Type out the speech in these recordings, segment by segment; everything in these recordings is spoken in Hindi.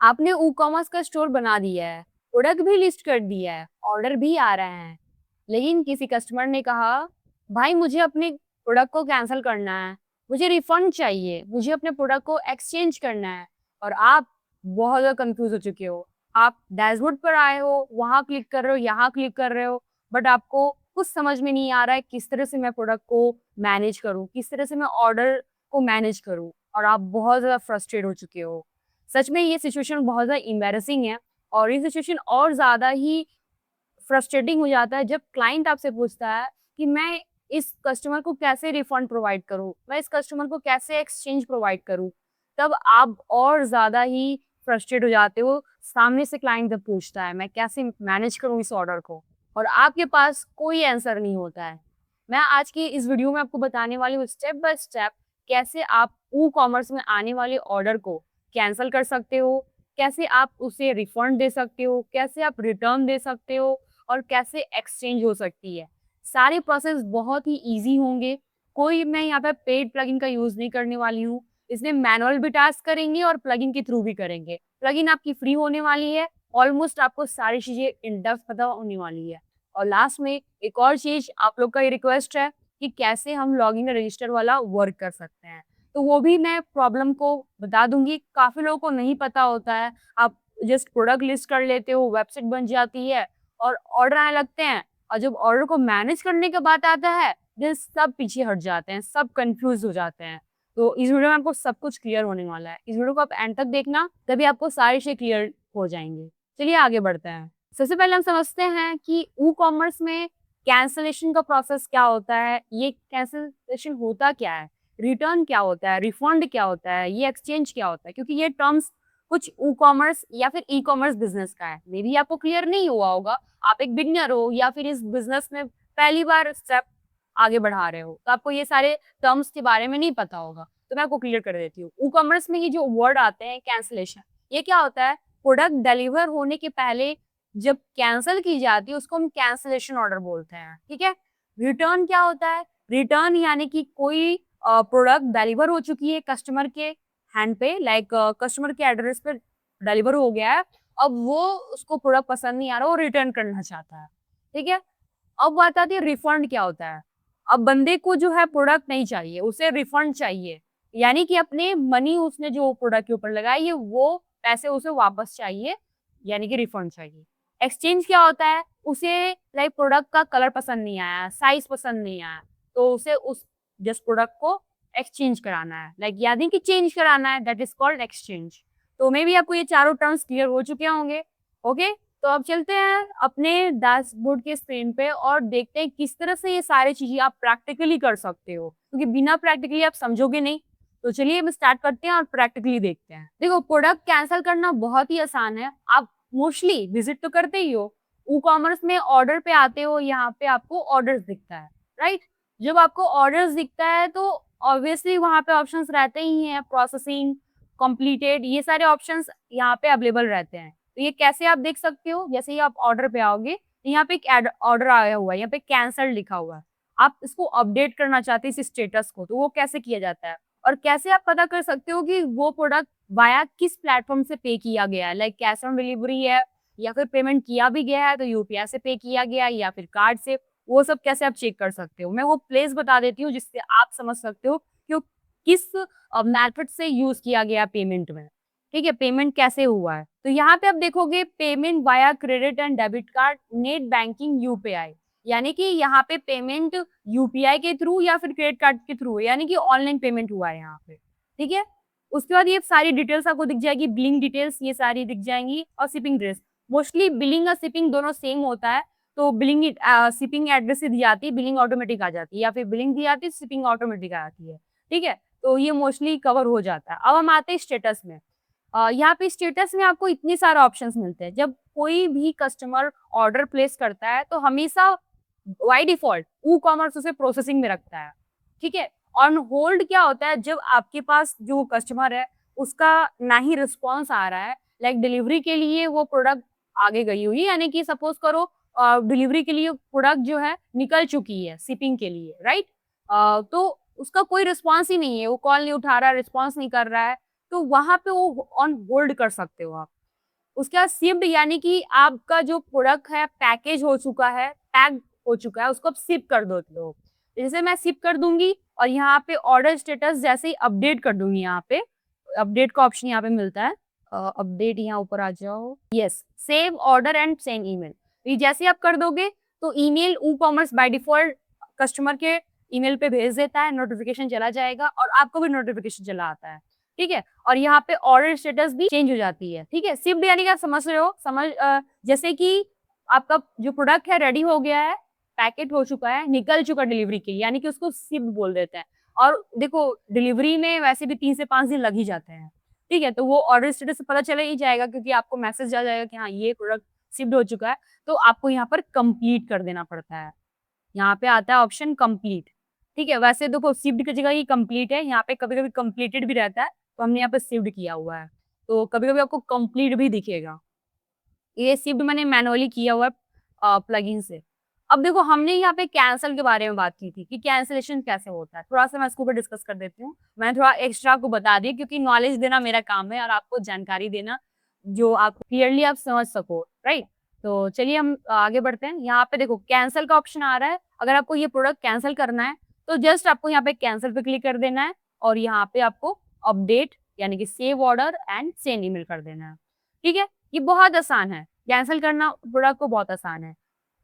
आपने ई कॉमर्स का स्टोर बना दिया है, प्रोडक्ट भी लिस्ट कर दिया है, ऑर्डर भी आ रहे हैं, लेकिन किसी कस्टमर ने कहा, भाई मुझे अपने प्रोडक्ट को कैंसिल करना है, मुझे रिफंड चाहिए, मुझे अपने प्रोडक्ट को एक्सचेंज करना है और आप बहुत ज़्यादा कंफ्यूज हो चुके हो। आप डैशबोर्ड पर आए हो, वहाँ क्लिक कर रहे हो, यहाँ क्लिक कर रहे हो, बट आपको कुछ समझ में नहीं आ रहा है किस तरह से मैं प्रोडक्ट को मैनेज करूँ, किस तरह से मैं ऑर्डर को मैनेज करूँ और आप बहुत ज़्यादा फ्रस्ट्रेट हो चुके हो। सच में ये सिचुएशन बहुत ज़्यादा एम्बैरेसिंग है और ये सिचुएशन और ज़्यादा ही फ्रस्ट्रेटिंग हो जाता है जब क्लाइंट आपसे पूछता है कि मैं इस कस्टमर को कैसे रिफंड प्रोवाइड करूँ? मैं इस कस्टमर को कैसे एक्सचेंज प्रोवाइड करूँ? तब आप और ज़्यादा ही फ्रस्ट्रेट हो जाते हो। सामने से क्लाइंट जब पूछता है, मैं कैसे मैनेज करूँ इस ऑर्डर को? और आपके पास कोई आंसर नहीं होता है। मैं आज की इस वीडियो में आपको बताने वाली हूँ स्टेप बाय स्टेप कैसे आप ई कॉमर्स में आने वाले ऑर्डर को कैंसल कर सकते हो, कैसे आप उसे रिफंड दे सकते हो, कैसे आप रिटर्न दे सकते हो और कैसे एक्सचेंज हो सकती है। सारे प्रोसेस बहुत ही ईज़ी होंगे। कोई मैं यहाँ पे पेड प्लगइन का यूज़ नहीं करने वाली हूँ। इसमें मैनुअल भी टास्क करेंगे और प्लगइन के थ्रू भी करेंगे। प्लगइन आपकी फ्री होने वाली है। ऑलमोस्ट आपको सारी चीज़ें इन डेप्थ पता होने वाली है। और लास्ट में एक और चीज़ आप लोग का ये रिक्वेस्ट है कि कैसे हम लॉगिन रजिस्टर वाला वर्क कर सकते हैं। तो वो भी मैं प्रॉब्लम को बता दूँगी। काफ़ी लोगों को नहीं पता होता है। आप जस्ट प्रोडक्ट लिस्ट कर लेते हो, वेबसाइट बन जाती है और ऑर्डर आने लगते हैं और जब ऑर्डर को मैनेज करने का बात आता है, देन सब पीछे हट जाते हैं, सब कन्फ्यूज़ हो जाते हैं। तो इस वीडियो में आपको सब कुछ क्लियर होने वाला है। इस वीडियो को आप एंड तक देखना, तभी आपको सारी चीज़ें क्लियर हो जाएँगी। चलिए आगे बढ़ते हैं। सबसे पहले हम समझते हैं कि ई कॉमर्स में कैंसलेशन का प्रोसेस क्या होता है, ये कैंसलेशन होता क्या है, रिटर्न क्या होता है, रिफंड क्या होता है, ये एक्सचेंज क्या होता है, क्योंकि ये टर्म्स कुछ ई कॉमर्स या फिर ई कॉमर्स बिजनेस का है। मे बी आपको क्लियर नहीं हुआ होगा, आप एक बिगिनर हो या फिर इस बिजनेस में पहली बार स्टेप आगे बढ़ा रहे हो, तो आपको ये सारे टर्म्स के बारे में नहीं पता होगा। तो मैं आपको क्लियर कर देती हूँ। ई कॉमर्स में ये जो वर्ड आते हैं कैंसलेशन, ये क्या होता है, प्रोडक्ट डिलीवर होने के पहले जब कैंसल की जाती है उसको हम कैंसलेशन ऑर्डर बोलते हैं, ठीक है? रिटर्न क्या होता है? रिटर्न यानी कि कोई प्रोडक्ट डिलीवर हो चुकी है कस्टमर के हैंड पे, लाइक कस्टमर के एड्रेस पे डिलीवर हो गया है, अब वो उसको प्रोडक्ट पसंद नहीं आ रहा, वो रिटर्न करना चाहता है, ठीक है? अब बात आती है रिफंड क्या होता है? अब बंदे को जो है प्रोडक्ट नहीं चाहिए, उसे रिफंड चाहिए, यानी कि अपने मनी उसने जो प्रोडक्ट के ऊपर लगाई है वो पैसे उसे वापस चाहिए, यानी कि रिफंड चाहिए। एक्सचेंज क्या होता है? उसे लाइक प्रोडक्ट का कलर पसंद नहीं आया, साइज़ पसंद नहीं आया, तो उसे उस जिस प्रोडक्ट को एक्सचेंज कराना है, लाइक यानी कि चेंज कराना है, दैट इज़ कॉल्ड एक्सचेंज। तो मे बी आपको ये चारों टर्म्स क्लियर हो चुके होंगे, ओके? तो अब चलते हैं अपने डैशबोर्ड के स्क्रीन पे और देखते हैं किस तरह से ये सारी चीज़ें आप प्रैक्टिकली कर सकते हो, क्योंकि बिना प्रैक्टिकली आप समझोगे नहीं। तो चलिए हम स्टार्ट करते हैं और प्रैक्टिकली देखते हैं। देखो, प्रोडक्ट कैंसल करना बहुत ही आसान है। आप मोस्टली विज़िट तो करते ही हो। ई कॉमर्स में ऑर्डर पे आते हो, यहाँ पे आपको ऑर्डर्स दिखता है, राइट? जब आपको ऑर्डर्स दिखता है तो ऑब्वियसली वहाँ पे ऑप्शंस रहते ही हैं, प्रोसेसिंग, कंप्लीटेड, ये सारे ऑप्शंस यहाँ पे अवेलेबल रहते हैं। तो ये कैसे आप देख सकते हो? जैसे ही आप ऑर्डर पे आओगे, तो यहाँ पे एक एड ऑर्डर आया हुआ है, यहाँ पे कैंसल्ड लिखा हुआ है। आप इसको अपडेट करना चाहते हैं इस स्टेटस को, तो वो कैसे किया जाता है? और कैसे आप पता कर सकते हो कि वो प्रोडक्ट वाया किस प्लेटफ़ॉर्म से पे किया गया है? लाइक कैश ऑन डिलीवरी है या फिर पेमेंट किया भी गया है तो यूपीआई से पे किया गया है या फिर कार्ड से, वो सब कैसे आप चेक कर सकते हो? मैं वो प्लेस बता देती हूँ जिससे आप समझ सकते हो कि वो किस मेथड से यूज़ किया गया पेमेंट में। ठीक है? पेमेंट कैसे हुआ है? तो यहाँ पे आप देखोगे payment via credit and debit card, net banking, UPI, यानी कि यहाँ पे पेमेंट यूपीआई के थ्रू या फिर क्रेडिट कार्ड के थ्रू है, यानी कि ऑनलाइन पेमेंट हुआ है यहाँ पे, ठीक है? उसके बाद ये सारी डिटेल्स आपको दिख जाएगी, बिलिंग डिटेल्स ये सारी दिख जाएँगी और शिपिंग एड्रेस। मोस्टली बिलिंग और शिपिंग दोनों सेम होता है, तो बिलिंग शिपिंग एड्रेस से दी जाती है, बिलिंग ऑटोमेटिक आ जाती है या फिर बिलिंग दी जाती है, शिपिंग ऑटोमेटिक आ जाती है, ठीक है? तो ये मोस्टली कवर हो जाता है। अब हम आते हैं स्टेटस में। यहाँ पे स्टेटस में आपको इतने सारे ऑप्शंस मिलते हैं। जब कोई भी कस्टमर ऑर्डर प्लेस करता है, तो हमेशा बाय डिफ़ॉल्ट ई कॉमर्स उसे प्रोसेसिंग में रखता है, ठीक है? ऑन होल्ड क्या होता है, जब आपके पास जो कस्टमर है, उसका ना ही रिस्पॉन्स आ रहा है, लाइक डिलीवरी के लिए वो प्रोडक्ट आगे गई हुई है, यानी कि सपोज़ करो डिलीवरी के लिए प्रोडक्ट जो है निकल चुकी है शिपिंग के लिए, राइट? तो उसका कोई रिस्पॉन्स ही नहीं है, वो कॉल नहीं उठा रहा है, रिस्पॉन्स नहीं कर रहा है, तो वहाँ पे वो ऑन होल्ड कर सकते हो आप। उसके बाद शिप्ड यानी कि आपका जो प्रोडक्ट है पैकेज हो चुका है, पैक हो चुका है, उसको आप शिप कर दो लोग। जैसे मैं शिप कर दूँगी और यहाँ पे ऑर्डर स्टेटस जैसे ही अपडेट कर दूँगी यहाँ पे, अपडेट का ऑप्शन यहाँ पे मिलता है। अपडेट यहाँ ऊपर आ जाओ। Yes, save order and send email. ये जैसे ही आप कर दोगे तो email WooCommerce by default customer के ईमेल पे भेज देता है, नोटिफ़िकेशन चला जाएगा और आपको भी नोटिफ़िकेशन चला आता है। ठीक है? और यहाँ पे ऑर्डर स्टेटस भी चेंज हो जाती है। ठीक है? शिप्ड यानी कि आप समझ रहे हो, जैसे कि आपका जो प्रोडक्ट है रेडी हो गया है, पैकेट हो चुका है, निकल चुका डिलीवरी के लिए, यानी कि उसको शिप्ड बोल देते हैं। और देखो डिलीवरी में वैसे भी 3 से 5 दिन लग ही जाते हैं। ठीक है? तो वो ऑर्डर स्टेटस से पता चला ही जाएगा क्योंकि आपको मैसेज आ जाएगा कि हाँ, ये प्रोडक्ट शिप्ड हो चुका है, तो आपको यहाँ पर कंप्लीट कर देना पड़ता है। यहाँ पे आता है ऑप्शन कंप्लीट। ठीक है? वैसे देखो शिप्ड की जगह ये कंप्लीट है, यहाँ पे कभी-कभी कंप्लीटेड भी रहता है, तो हमने यहाँ पे शिप्ड किया हुआ है। तो कभी-कभी आपको कंप्लीट भी दिखेगा। ये शिफ्ट मैंने मैनुअली किया हुआ है प्लगइन से। अब देखो हमने यहाँ पे कैंसल के बारे में बात की थी कि कैंसलेशन कैसे होता है। थोड़ा-सा मैं इसके ऊपर डिस्कस कर देती हूँ। मैंने थोड़ा एक्स्ट्रा आपको बता दिया क्योंकि नॉलेज देना मेरा काम है और आपको जानकारी देना जो आप क्लियरली आप समझ सको, राइट? तो चलिए हम आगे बढ़ते हैं। यहाँ पे देखो कैंसल का ऑप्शन आ रहा है। अगर आपको ये प्रोडक्ट कैंसल करना है, तो जस्ट आपको यहाँ पे कैंसल पे क्लिक कर देना है और यहाँ पे आपको अपडेट यानी कि save order and send email कर देना है। ठीक है? ये बहुत आसान है। कैंसल करना प्रोडक्ट को बहुत आसान है,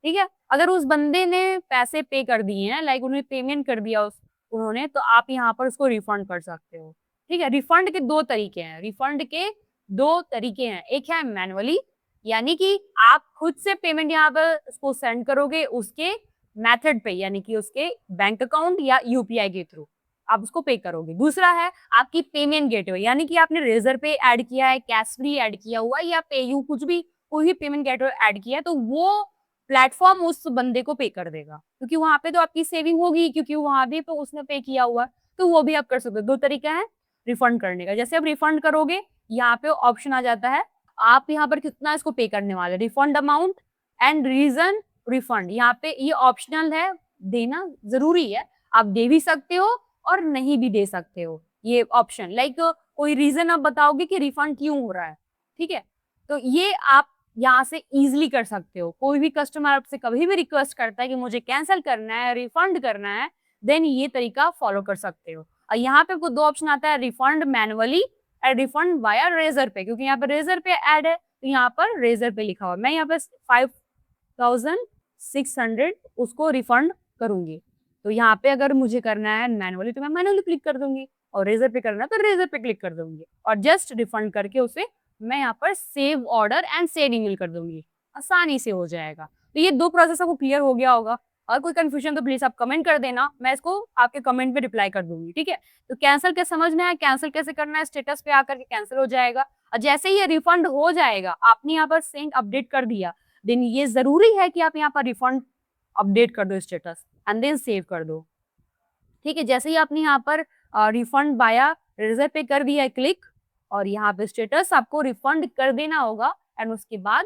ठीक है? अगर उस बंदे ने पैसे पे कर दिए हैं, लाइक उन्हें पेमेंट कर दिया उन्होंने, तो आप यहाँ पर उसको रिफंड कर सकते हो, ठीक है? रिफंड के 2 तरीके हैं, रिफंड के 2 तरीके हैं। एक है मैनुअली, यानी कि आप खुद से पेमेंट यहाँ पर उसको सेंड करोगे उसके मेथड पे, यानी कि उसके बैंक अकाउंट या यूपीआई के थ्रू आप उसको पे करोगे। दूसरा है आपकी पेमेंट गेटवे, यानी कि आपने रेज़र पे ऐड किया है, कैश फ्री ऐड किया हुआ है या पेयू कुछ भी कोई भी पेमेंट गेटवे ऐड किया है, तो वो प्लेटफ़ॉर्म उस बंदे को पे कर देगा। क्योंकि वहाँ पे तो आपकी सेविंग होगी क्योंकि वहाँ भी तो उसने पे किया हुआ है, तो वो भी आप कर सकते हो। 2 तरीका है रिफंड करने का। जैसे आप रिफंड करोगे, यहाँ पे ऑप्शन आ जाता है, आप यहाँ पर कितना इसको पे करने वाले हैं, refund amount and reason refund. यहाँ पे ये ऑप्शनल है, देना ज़रूरी है। आप दे भी सकते हो और नहीं भी दे सकते हो, ये ऑप्शन। लाइक कोई रीज़न आप बताओगे कि रिफंड क्यों हो रहा है, ठीक है? तो ये आप यहाँ से ईज़िली कर सकते हो। कोई भी कस्टमर आपसे कभी भी रिक्वेस्ट करता है कि मुझे कैंसल करना है, रिफंड करना है, देन ये तरीका फ़ॉलो कर सकते हो। और यहाँ पे आपको 2 ऑप्शन आता है, रिफंड मैनुअली और रिफंड वाया रेज़र पे, क्योंकि यहाँ पे रेज़र पे ऐड है, तो यहाँ पर रेज़र पे लिखा हुआ है। मैं यहाँ पे 5600 उसको रिफंड करूँगी। तो यहाँ पे अगर मुझे करना है मैनुअली तो मैं मैनुअली क्लिक कर दूँगी और रेज़र पे करना है तो रेज़र पे क्लिक कर दूँगी और जस्ट रिफंड करके उसे मैं यहाँ पर save order and send email कर दूँगी। आसानी से हो जाएगा। तो ये 2 प्रोसेस आपको क्लियर हो गया होगा। और कोई कन्फ्यूजन तो प्लीज़ आप कमेंट कर देना, मैं इसको आपके कमेंट में रिप्लाई कर दूँगी, ठीक है? तो कैंसल क्या समझना है, कैंसल कैसे करना है, स्टेटस पे आकर के कैंसल हो जाएगा और जैसे ही ये रिफंड हो जाएगा, आपने यहाँ पर सेंड अपडेट कर दिया, देन ये ज़रूरी है कि आप यहाँ पर रिफंड अपडेट कर दो स्टेटस एंड देन सेव कर दो। ठीक है? जैसे ही आपने यहाँ पर रिफंड वाया रेज़र पे कर दिया है क्लिक और यहाँ पे स्टेटस आपको रिफंड कर देना होगा एंड उसके बाद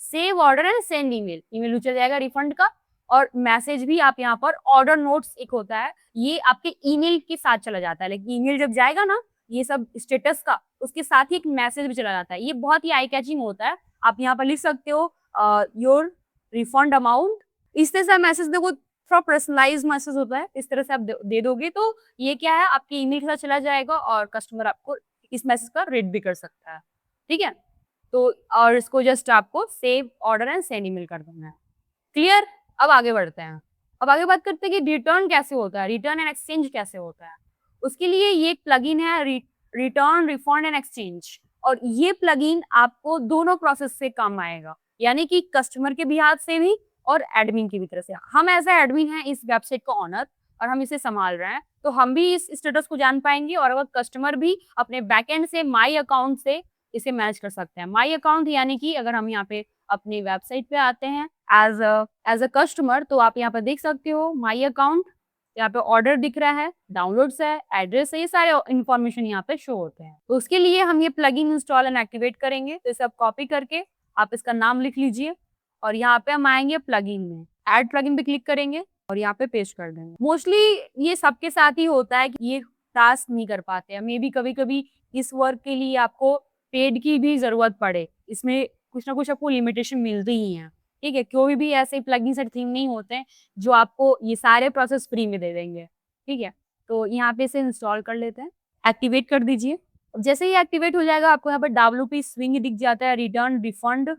save order and send email, email भी चल जाएगा रिफंड का और मैसेज भी आप यहाँ पर ऑर्डर नोट्स एक होता है, ये आपके ईमेल के साथ चला जाता है। लेकिन ईमेल जब जाएगा ना, ये सब स्टेटस का, उसके साथ ही एक मैसेज भी चला जाता है। ये बहुत ही आई कैचिंग होता है। आप यहाँ पर लिख सकते हो योर रिफंड अमाउंट, इस तरह से मैसेज देखो थोड़ा पर्सनलाइज़ मैसेज होता है, इस तरह से आप दे दोगे तो ये क्या है आपके ईमेल के साथ चला जाएगा और कस्टमर आपको इस मैसेज का रीड भी कर सकता है, ठीक है? तो और इसको जस्ट आपको save order and send email कर देना है। क्लियर? अब आगे बढ़ते हैं। अब आगे बात करते हैं कि रिटर्न कैसे होता है, रिटर्न एंड एक्सचेंज कैसे होता है? उसके लिए ये एक प्लगइन है रिटर्न, रिफंड एंड एक्सचेंज और ये प्लगइन आपको दोनों प्रोसेस से काम आएगा, यानी कि कस्टमर के बिहाफ से भी और एडमिन की भी तरफ से। हम एज़ अ एडमिन हैं इस वेबसाइट का ओनर और हम इसे सँभाल रहे हैं, तो हम भी इस स्टेटस को जान पाएँगे और अगर कस्टमर भी अपने बैकएंड से माई अकाउंट से इसे मैनेज कर सकते हैं। माई अकाउंट यानी कि अगर हम यहाँ पे अपनी वेबसाइट पे आते हैं एज़ अ कस्टमर तो आप यहाँ पे देख सकते हो माई अकाउंट, यहाँ पे ऑर्डर दिख रहा है, डाउनलोड्स है, एड्रेस है, ये सारे इन्फॉर्मेशन यहाँ पे शो होते हैं। तो उसके लिए हम ये प्लगइन इंस्टॉल एंड एक्टिवेट करेंगे, तो इसे आप कॉपी करके आप इसका नाम लिख लीजिए और यहाँ पे हम आएँगे प्लगइन में, ऐड प्लगइन पे क्लिक करेंगे और यहाँ पे पेस्ट कर देंगे। मोस्टली ये सबके साथ ही होता है कि ये टास्क नहीं कर पाते हैं, मेबी कभी-कभी इस वर्क के लिए आपको पेड की भी ज़रूरत पड़े, इसमें कुछ ना कुछ आपको लिमिटेशन मिलती ही हैं, ठीक है? कोई भी ऐसे प्लगइन्स और थीम नहीं होते हैं, जो आपको ये सारे प्रोसेस फ्री में दे देंगे, ठीक है? तो यहाँ पे इसे इंस्टॉल कर लेते हैं, एक्टिवेट कर दीजिए। जैसे ही एक्टिवेट हो जाएगा, आपको यहाँ पर WP स्विंग दिख जाता है, return, refund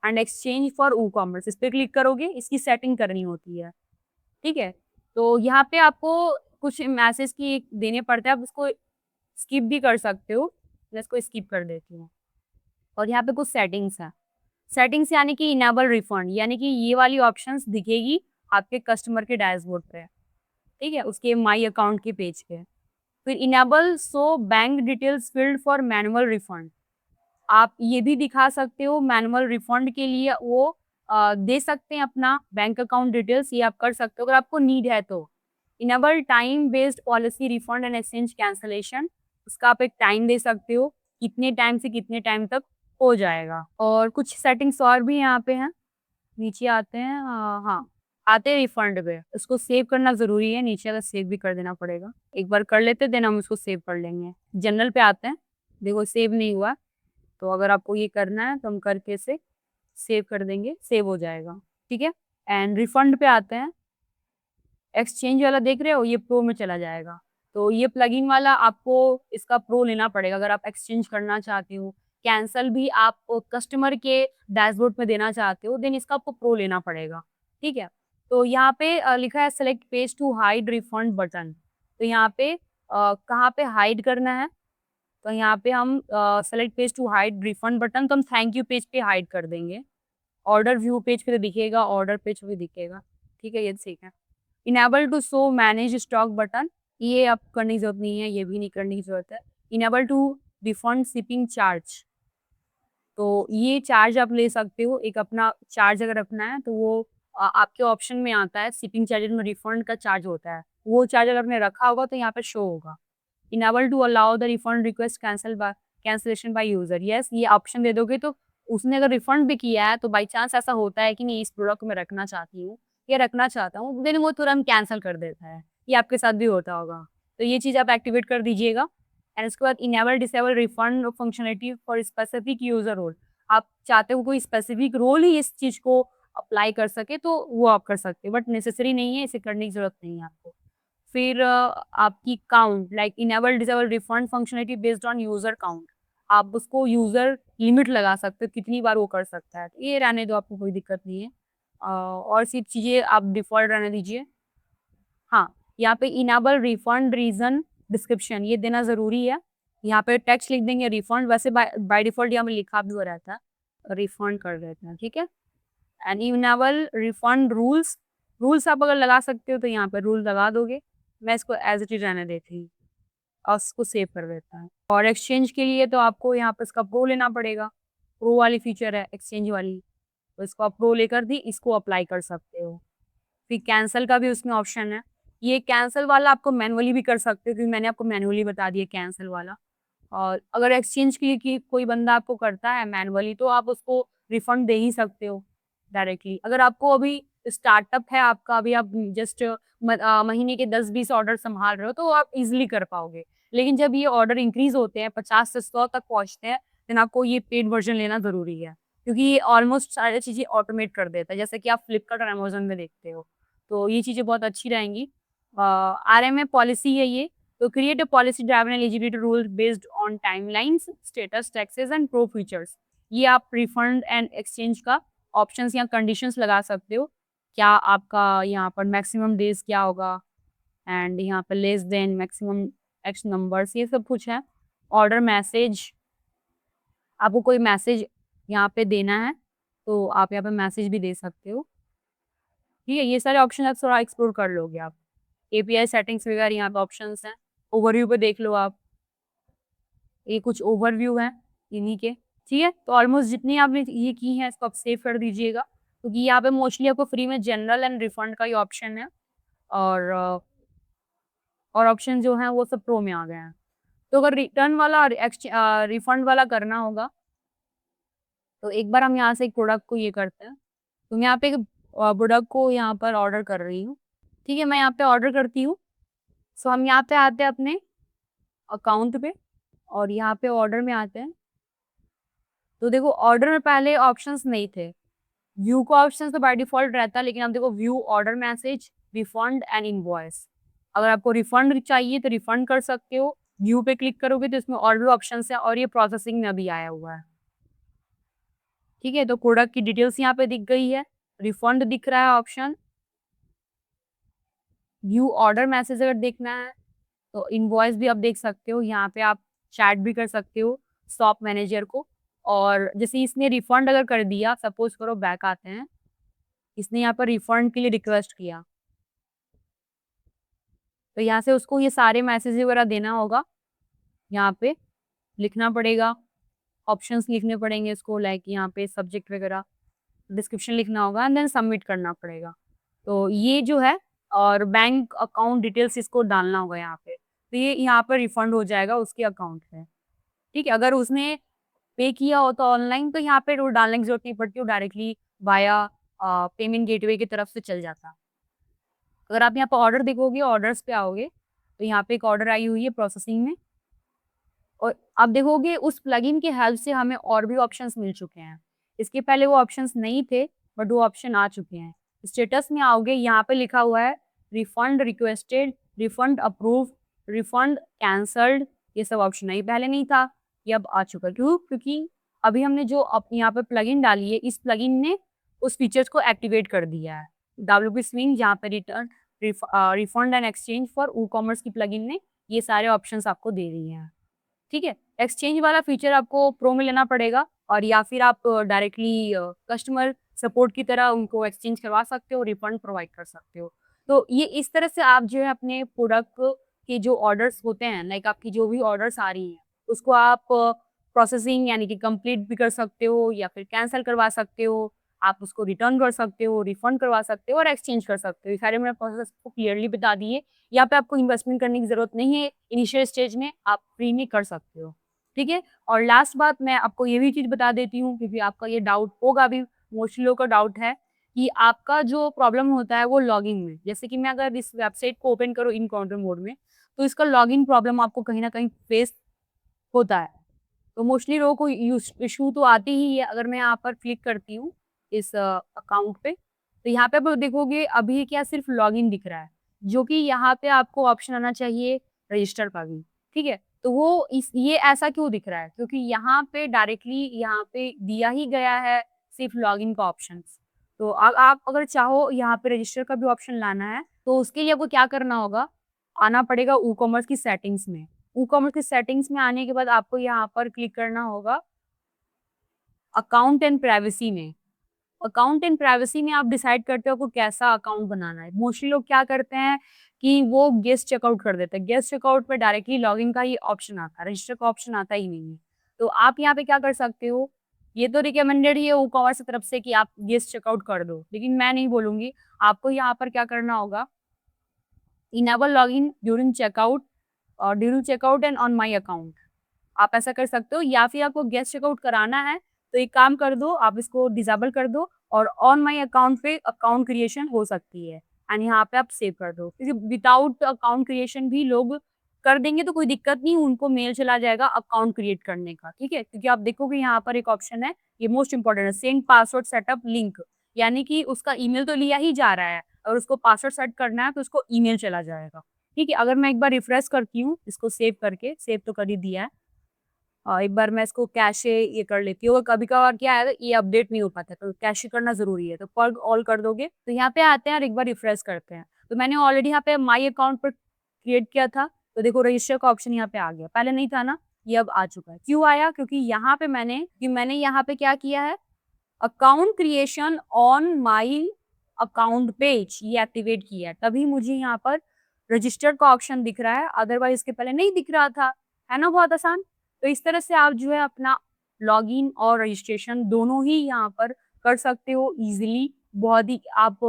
and exchange for WooCommerce, इस पे क्लिक करोगे, इसकी सेटिंग करनी होती है, ठीक है? तो यहाँ पे आपको कुछ मैसेज की देने पड़ते हैं, आप उसको स्किप भी कर सकते हो, मैं इसको स्किप कर देती हूँ। और यहाँ पे कुछ सेटिंग्स हैं, सेटिंग्स यानी कि इनेबल रिफंड, यानी कि ये वाली ऑप्शंस दिखेगी आपके कस्टमर के डैशबोर्ड पे, ठीक है? उसके माई अकाउंट के पेज पे। फिर enable show bank details field for manual refund, आप ये भी दिखा सकते हो मैनुअल रिफंड के लिए वो दे सकते हैं अपना बैंक अकाउंट डिटेल्स, ये आप कर सकते हो अगर आपको नीड है तो। Enable time based policy refund and exchange cancellation, उसका आप एक टाइम दे सकते हो, कितने टाइम से कितने टाइम तक हो जाएगा। और कुछ सेटिंग्स और भी यहाँ पे हैं, नीचे आते हैं हाँ, आते हैं रिफंड पे, इसको सेव करना ज़रूरी है, नीचे अगर सेव भी कर देना पड़ेगा। एक बार कर लेते हैं देन हम इसको सेव कर लेंगे। जनरल पे आते हैं, देखो सेव नहीं हुआ, तो अगर आपको ये करना है तो हम करके इसे सेव कर देंगे, सेव हो जाएगा, ठीक है? एंड रिफंड पे आते हैं, एक्सचेंज वाला देख रहे हो ये प्रो में चला जाएगा, तो ये प्लगइन वाला आपको इसका प्रो लेना पड़ेगा अगर आप एक्सचेंज करना चाहते हो, कैंसल भी आप कस्टमर के डैशबोर्ड में देना चाहते हो, देन इसका आपको प्रो लेना पड़ेगा, ठीक है? तो यहाँ पे लिखा है select page to hide refund button, तो यहाँ पे कहाँ पे हाइड करना है, तो यहाँ पे हम select page to hide refund button, तो हम थैंक यू पेज पे हाइड कर देंगे। ऑर्डर व्यू पेज पे तो दिखेगा, ऑर्डर पेज पे भी दिखेगा, ठीक है? ये ठीक है। Enable to show manage stock button, ये आप करने की ज़रूरत नहीं है, ये भी नहीं करने की ज़रूरत है। Enable to refund shipping charge, तो ये चार्ज आप ले सकते हो, एक अपना चार्ज अगर रखना है तो वो आपके ऑप्शन में आता है, शिपिंग चार्जेज़ में रिफंड का चार्ज होता है, वो चार्ज अगर आपने रखा होगा तो यहाँ पे शो होगा। Enable to allow the refund request cancellation by user, yes ये ऑप्शन दे दोगे तो उसने अगर रिफंड भी किया है तो बाय चांस ऐसा होता है कि नहीं इस प्रोडक्ट को मैं रखना चाहती हूँ या रखना चाहता हूँ, देन वो तुरंत कैंसल कर देता है, ये आपके साथ भी होता होगा। तो ये चीज़ आप एक्टिवेट कर दीजिएगा एंड उसके बाद enable disable refund functionality for specific user role, आप चाहते हो कोई स्पेसिफिक रोल ही इस चीज़ को अप्लाई कर सके तो वो आप कर सकते हो, बट नेसेसरी नहीं है, इसे करने की ज़रूरत नहीं है आपको। फिर आपकी count like enable disable refund functionality based on user count, आप उसको यूजर लिमिट लगा सकते हो कितनी बार वो कर सकता है, तो ये रहने दो, आपको कोई दिक्कत नहीं है। और सी चीज़ें आप डिफ़ॉल्ट रहने दीजिए। हाँ, यहाँ पे इनेबल रिफंड रीज़न डिस्क्रिप्शन ये देना ज़रूरी है। यहाँ पे टेक्स्ट लिख देंगे रिफंड, वैसे बाय बाय डिफ़ॉल्ट यहाँ पे लिखा भी हुआ रहता है, रिफंड कर देते हैं, ठीक है? And enable refund rules, rules आप अगर लगा सकते हो तो यहाँ पे रूल लगा दोगे, मैं इसको एज़ इट इज़ रहने देती हूँ और उसको सेव कर देता हूँ। और एक्सचेंज के लिए तो आपको यहाँ पे इसका प्रो लेना पड़ेगा, प्रो वाली फीचर है एक्सचेंज वाली, तो इसको आप प्रो लेकर भी इसको अप्लाई कर सकते हो। फिर कैंसल का भी उसमें ऑप्शन है, ये कैंसल वाला आपको मैनुअली भी कर सकते हो क्योंकि मैंने आपको मैनुअली बता दिया कैंसल वाला। और अगर एक्सचेंज के लिए कि कोई बंदा आपको करता है मैनुअली तो आप उसको रिफंड दे ही सकते हो डायरेक्टली। अगर आपको अभी स्टार्टअप है आपका, अभी आप जस्ट महीने के 10-20 ऑर्डर संभाल रहे हो तो आप ईज़िली कर पाओगे। लेकिन जब ये ऑर्डर इंक्रीज़ होते हैं 50 से 100 तक पहुँचते हैं, देन आपको ये पेड वर्ज़न लेना ज़रूरी है। क्योंकि ये ऑलमोस्ट सारी चीज़ें ऑटोमेट कर देता है, जैसे कि आप फ्लिपकार्ट और अमेज़न में देखते हो। तो ये चीज़ें बहुत अच्छी रहेंगी। आरएमए पॉलिसी है ये, तो create a policy driven eligibility rule based on timelines, status, taxes and pro features. ये आप रिफंड एंड एक्सचेंज का ऑप्शंस या कंडीशंस लगा सकते हो। क्या आपका यहाँ पर मैक्सिमम डेज़ क्या होगा एंड यहाँ पर less than maximum x numbers, ये सब कुछ है। ऑर्डर मैसेज, आपको कोई मैसेज यहाँ पे देना है, तो आप यहाँ पे मैसेज भी दे सकते हो। ठीक है, ये सारे ऑप्शन आप थोड़ा एक्सप्लोर कर लोगे आप। एपीआई सेटिंग्स वगैरह यहाँ पे ऑप्शंस हैं। ओवरव्यू पे देख लो आप, ये कुछ ओवरव्यू हैं इन्हीं के, ठीक है? तो ऑलमोस्ट जितनी आपने ये की हैं इसको आप सेव कर दीजिएगा, क्योंकि यहाँ पे मोस्टली आपको फ्री में जनरल एंड रिफंड का ही ऑप्शन है और ऑप्शन जो हैं वो सब प्रो में आ गए हैं। तो अगर रिटर्न वाला और रिफंड वाला करना होगा, तो एक बार हम यहाँ से एक प्रोडक्ट को ये करते हैं। तो मैं यहाँ पे एक प्रोडक्ट को यहाँ पर ऑर्डर कर रही हूँ, ठीक है? मैं यहाँ पे ऑर्डर करती हूँ। सो हम यहाँ पे आते हैं अपने अकाउंट पे और यहाँ पे ऑर्डर में आते हैं। तो देखो ऑर्डर में पहले ऑप्शंस नहीं थे। व्यू का ऑप्शन तो बाय डिफॉल्ट रहता है, लेकिन अब देखो view order message, refund and invoice. अगर आपको रिफंड चाहिए तो रिफंड कर सकते हो। व्यू पे क्लिक करोगे तो इसमें ऑर्डर ऑप्शन है और ये प्रोसेसिंग में अभी आया हुआ है। ठीक है, तो प्रोडक्ट की डिटेल्स यहाँ पे दिख गई है, रिफंड दिख रहा है ऑप्शन, व्यू ऑर्डर मैसेज अगर देखना है तो इनवॉइस भी आप देख सकते हो। यहाँ पे आप चैट भी कर सकते हो शॉप मैनेजर को। और जैसे इसने रिफंड अगर कर दिया, सपोज करो बैक आते हैं, इसने यहाँ पर रिफंड के लिए रिक्वेस्ट किया, तो यहाँ से उसको ये सारे मैसेज वगैरह देना होगा। यहाँ पे लिखना पड़ेगा, ऑप्शंस लिखने पड़ेंगे इसको, लाइक यहाँ पे सब्जेक्ट वगैरह, डिस्क्रिप्शन लिखना होगा एंड देन सबमिट करना पड़ेगा। तो ये जो है, और बैंक अकाउंट डिटेल्स इसको डालना होगा यहाँ पे, तो ये यहाँ पर रिफंड हो जाएगा उसके अकाउंट में। ठीक है, अगर उसने पे किया हो तो ऑनलाइन, तो यहाँ पे वो डालने की जरूरत नहीं पड़ती, वो डायरेक्टली वाया पेमेंट गेटवे की तरफ से चल जाता। अगर आप यहाँ पर ऑर्डर देखोगे, ऑर्डर्स पे आओगे, तो यहाँ पे एक ऑर्डर आई हुई है प्रोसेसिंग में, और आप देखोगे उस प्लगइन की हेल्प से हमें और भी ऑप्शंस मिल चुके हैं। इसके पहले वो ऑप्शंस नहीं थे, बट वो ऑप्शन आ चुके हैं। स्टेटस में आओगे, यहाँ पे लिखा हुआ है refund requested, refund approve, refund cancelled, ये सब ऑप्शन नहीं, पहले नहीं था, ये अब आ चुका है। क्यों? क्योंकि अभी हमने जो यहाँ पे प्लगइन डाली है, इस प्लगइन ने उस फीचर्स को एक्टिवेट कर दिया है। WP स्विंग, यहाँ पे return, refund and exchange for e commerce की प्लगइन ने ये सारे ऑप्शंस आपको दे दिए हैं। ठीक है, एक्सचेंज वाला फीचर आपको प्रो में लेना पड़ेगा, और या फिर आप डायरेक्टली कस्टमर सपोर्ट की तरह उनको एक्सचेंज करवा सकते हो, रिफंड प्रोवाइड कर सकते हो। तो ये इस तरह से आप जो है अपने प्रोडक्ट के जो ऑर्डर्स होते हैं, लाइक आपकी जो भी ऑर्डर्स आ रही हैं, उसको आप प्रोसेसिंग यानी कि कंप्लीट भी कर सकते हो, या फिर कैंसिल करवा सकते हो, आप उसको रिटर्न कर सकते हो, रिफंड करवा सकते हो और एक्सचेंज कर सकते हो। ये सारे मैंने प्रोसेस को क्लियरली बता दिए। यहाँ पे आपको इन्वेस्टमेंट करने की ज़रूरत नहीं है, इनिशियल स्टेज में आप फ्री में कर सकते हो। ठीक है? और लास्ट बात मैं आपको ये भी चीज़ बता देती हूँ, क्योंकि आपका ये डाउट होगा भी, मोस्टली लोगों का डाउट है कि आपका जो प्रॉब्लम होता है वो लॉगिन में। जैसे कि मैं अगर इस वेबसाइट को ओपन करूँ इनकाउंटर मोड में, तो इसका लॉगिन प्रॉब्लम आपको कहीं न कहीं फेस होता है। तो मोस्टली लोगों को इश्यू तो आती ही है। अगर मैं यहाँ पर क्लिक करती हूँ इस अकाउंट पे, तो यहाँ पे आप देखोगे अभी क्या सिर्फ लॉगिन दिख रहा है, जो कि यहाँ पे आपको ऑप्शन आना चाहिए रजिस्टर का भी। ठीक है? तो वो ये ऐसा क्यों दिख रहा है? क्योंकि यहाँ पे डायरेक्टली यहाँ पे दिया ही गया है सिर्फ लॉगिन का ऑप्शन। तो आप अगर चाहो यहाँ पे रजिस्टर का भी ऑप्शन लाना है, तो उसके लिए आपको क्या करना होगा, आना पड़ेगा वूकॉमर्स की सेटिंग्स में। वूकॉमर्स की सेटिंग्स में आने के बाद आपको यहाँ पर क्लिक करना होगा अकाउंट एंड प्राइवेसी में। अकाउंट एंड प्राइवेसी में आप डिसाइड करते हो आपको कैसा अकाउंट बनाना है। मोस्टली लोग क्या करते हैं कि वो गेस्ट चेकआउट कर देते हैं। गेस्ट चेकआउट पे डायरेक्टली लॉगिन का ही ऑप्शन आता है, रजिस्टर का ऑप्शन आता ही नहीं है। तो आप यहाँ पे क्या कर सकते हो, ये तो रिकमेंडेड ही है वूकॉमर्स की तरफ से कि आप गेस्ट चेकआउट कर दो, लेकिन मैं नहीं बोलूँगी। आपको यहाँ पर क्या करना होगा, enable login during checkout and on my account. आप ऐसा कर सकते हो, या फिर आपको गेस्ट चेकआउट कराना है तो एक काम कर दो, आप इसको डिसेबल कर दो और ऑन माई अकाउंट पे अकाउंट क्रिएशन हो सकती है, एंड यहाँ पे आप सेव कर दो। क्योंकि विदाउट अकाउंट क्रिएशन भी लोग कर देंगे तो कोई दिक्कत नहीं, उनको मेल चला जाएगा अकाउंट क्रिएट करने का। ठीक है? क्योंकि आप देखोगे यहाँ पर एक ऑप्शन है, ये मोस्ट इंपॉर्टेंट है, सेंड पासवर्ड सेटअप लिंक, यानी कि उसका ईमेल तो लिया ही जा रहा है और उसको पासवर्ड सेट करना है तो उसको ईमेल चला जाएगा। ठीक है? अगर मैं एक बार रिफ्रेश करती हूँ इसको सेव करके, सेव तो कर ही दिया है, एक बार मैं इसको कैशे ये कर लेती हूँ। कभी-कभार क्या है, ये अपडेट नहीं हो पाता, तो कैशे करना ज़रूरी है। तो पर ऑल कर दोगे, तो यहाँ पे आते हैं और एक बार रिफ्रेश करते हैं। तो मैंने ऑलरेडी यहाँ पे माई अकाउंट पर क्रिएट किया था, तो देखो रजिस्टर का ऑप्शन यहाँ पे आ गया। पहले नहीं था ना, ये अब आ चुका है। क्यों आया? क्योंकि यहाँ पे मैंने यहाँ पे क्या किया है, account creation on my account page ये एक्टिवेट किया है, तभी मुझे यहाँ पर रजिस्टर का ऑप्शन दिख रहा है, अदरवाइज़ इसके पहले नहीं दिख रहा था। है ना बहुत आसान? तो इस तरह से आप जो है अपना लॉगिन और रजिस्ट्रेशन दोनों ही यहाँ पर कर सकते हो ईज़िली। बहुत ही आप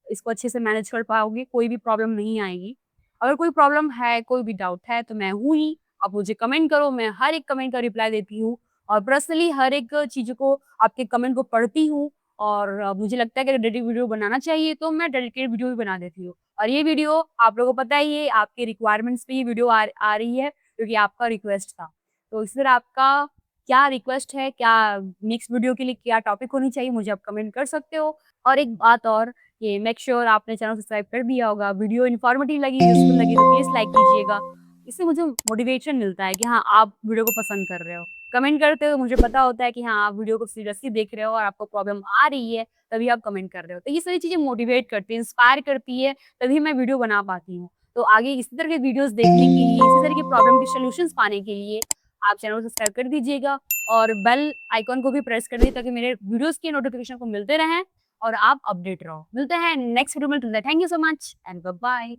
इसको अच्छे से मैनेज कर पाओगे, कोई भी प्रॉब्लम नहीं आएगी। अगर कोई प्रॉब्लम है, कोई भी डाउट है, तो मैं हूँ ही, आप मुझे कमेंट करो, मैं हर एक कमेंट का रिप्लाई देती हूँ और पर्सनली हर एक चीज़ को, आपके कमेंट को पढ़ती हूँ, और मुझे लगता है कि डेडिकेटेड वीडियो बनाना चाहिए, तो मैं डेडिकेटेड वीडियो भी बना देती हूँ। और ये वीडियो आप लोगों को पता ही है, आपके रिक्वायरमेंट्स पे ये वीडियो आ रही है, क्योंकि आपका रिक्वेस्ट था। तो इस तरह आपका क्या रिक्वेस्ट है, क्या नेक्स्ट वीडियो के लिए क्या टॉपिक होनी चाहिए, मुझे आप कमेंट कर सकते हो। और एक बात और, कि मेक श्योर आपने चैनल सब्सक्राइब कर दिया होगा, वीडियो इन्फॉर्मेटिव लगी, यूज़फुल लगी तो प्लीज़ लाइक कीजिएगा। इससे मुझे मोटिवेशन मिलता है कि हाँ, आप वीडियो को पसंद कर रहे हो। कमेंट करते हो मुझे पता होता है कि हाँ, आप वीडियो को सीरियसली देख रहे हो और आपको प्रॉब्लम आ रही है, तभी आप कमेंट कर रहे हो। तो ये सारी चीज़ें मोटिवेट करती हैं, इंस्पायर करती है, तभी मैं वीडियो बना पाती हूँ। तो आगे इसी तरह के वीडियोज़ देखने के लिए, इसी तरह की प्रॉब्लम के सॉल्यूशंस पाने के लिए आप चैनल को सब्सक्राइब कर दीजिएगा और बेल आइकन को भी प्रेस कर दीजिए ताकि मेरे वीडियोज़ की नोटिफ़िकेशन आपको मिलते रहें और आप अपडेट रहो। मिलते हैं नेक्स्ट वीडियो में, till then thank you so much and bye bye.